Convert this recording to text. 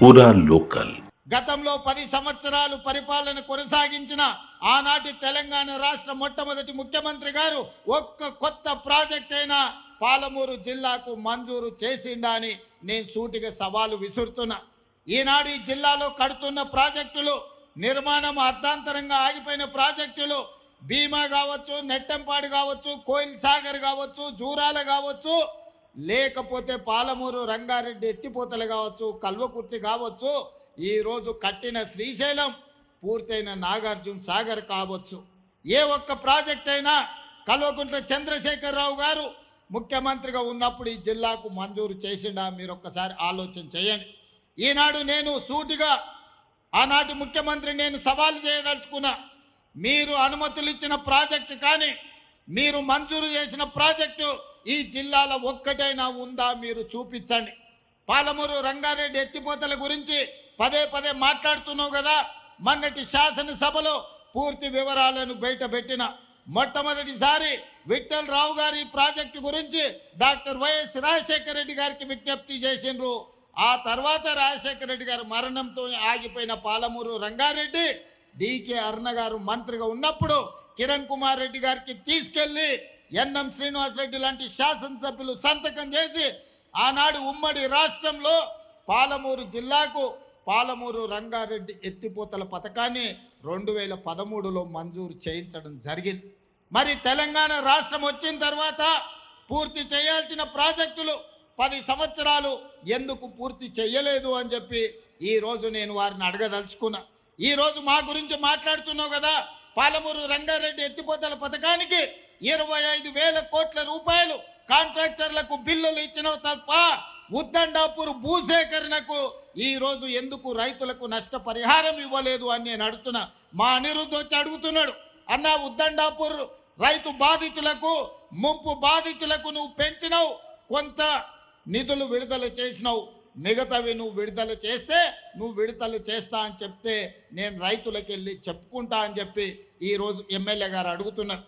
పూరా లోకల్. గతంలో 10 సంవత్సరాలు పరిపాలన కొనసాగించిన ఆనాటి తెలంగాణ రాష్ట్ర మొట్టమొదటి ముఖ్యమంత్రి గారు ఒక్క కొత్త ప్రాజెక్ట్ అయినా పాలమూరు జిల్లాకు మంజూరు చేసిండా అని నేను సూటిగా సవాలు విసురుతున్నా. ఈనాడు ఈ జిల్లాలో కడుతున్న ప్రాజెక్టులు, నిర్మాణం అర్ధాంతరంగా ఆగిపోయిన ప్రాజెక్టులు భీమా కావచ్చు, నెట్టంపాడు కావచ్చు, కోయిల్ సాగర్ కావచ్చు, జూరాల కావచ్చు, లేకపోతే పాలమూరు రంగారెడ్డి ఎత్తిపోతలు కావచ్చు, కల్వకుర్తి కావచ్చు, ఈ రోజు కట్టిన శ్రీశైలం, పూర్తయిన నాగార్జున సాగర్ కావచ్చు. ఏ ఒక్క ప్రాజెక్ట్ అయినా కల్వకుంట్ల చంద్రశేఖరరావు గారు ముఖ్యమంత్రిగా ఉన్నప్పుడు ఈ జిల్లాకు మంజూరు చేసిండా? మీరు ఒక్కసారి ఆలోచన చేయండి. ఈనాడు నేను సూటిగా ఆనాటి ముఖ్యమంత్రి నేను సవాల్ చేయదలుచుకున్నా. మీరు అనుమతులు ఇచ్చిన ప్రాజెక్టు కానీ మీరు మంజూరు చేసిన ప్రాజెక్టు ఈ జిల్లాలో ఒక్కటైనా ఉందా? మీరు చూపించండి. పాలమూరు రంగారెడ్డి ఎత్తిపోతల గురించి పదే పదే మాట్లాడుతున్నావు కదా. మొన్నటి శాసనసభలో పూర్తి వివరాలను బయటపెట్టిన మొట్టమొదటిసారి విఠల్ రావు గారి ప్రాజెక్టు గురించి డాక్టర్ వైఎస్ రాజశేఖర రెడ్డి గారికి విజ్ఞప్తి చేసిండ్రు. ఆ తర్వాత రాజశేఖర రెడ్డి గారి మరణంతో ఆగిపోయిన పాలమూరు రంగారెడ్డి డికే అరుణ గారు మంత్రిగా ఉన్నప్పుడు కిరణ్ కుమార్ రెడ్డి గారికి తీసుకెళ్లి ఎన్ఎం శ్రీనివాసరెడ్డి లాంటి శాసనసభ్యులు సంతకం చేసి ఆనాడు ఉమ్మడి రాష్ట్రంలో పాలమూరు జిల్లాకు పాలమూరు రంగారెడ్డి ఎత్తిపోతల పథకాన్ని 2013లో మంజూరు చేయించడం జరిగింది. మరి తెలంగాణ రాష్ట్రం వచ్చిన తర్వాత పూర్తి చేయాల్సిన ప్రాజెక్టులు 10 సంవత్సరాలు ఎందుకు పూర్తి చేయలేదు అని చెప్పి ఈ రోజు నేను వారిని అడగదలుచుకున్నా. ఈ రోజు మా గురించి మాట్లాడుతున్నావు కదా. పాలమూరు రంగారెడ్డి ఎత్తిపోతల పథకానికి 25,000 కోట్ల రూపాయలు కాంట్రాక్టర్లకు బిల్లులు ఇచ్చినవు తప్ప ఉద్దండాపూర్ భూసేకరణకు ఈ రోజు ఎందుకు రైతులకు నష్టపరిహారం ఇవ్వలేదు అని నేను అడుగుతున్నా. మా అనిరుద్ధ్ వచ్చి అడుగుతున్నాడు, అన్న ఉద్దండాపూర్ రైతు బాధితులకు, ముంపు బాధితులకు నువ్వు పెంచినావు, కొంత నిధులు విడుదల చేసినావు, మిగతావి నువ్వు విడుదల చేస్తే నువ్వు విడుదల చేస్తా అని చెప్తే నేను రైతులకు వెళ్ళి చెప్పుకుంటా అని చెప్పి ఈ రోజు ఎమ్మెల్యే గారు అడుగుతున్నారు.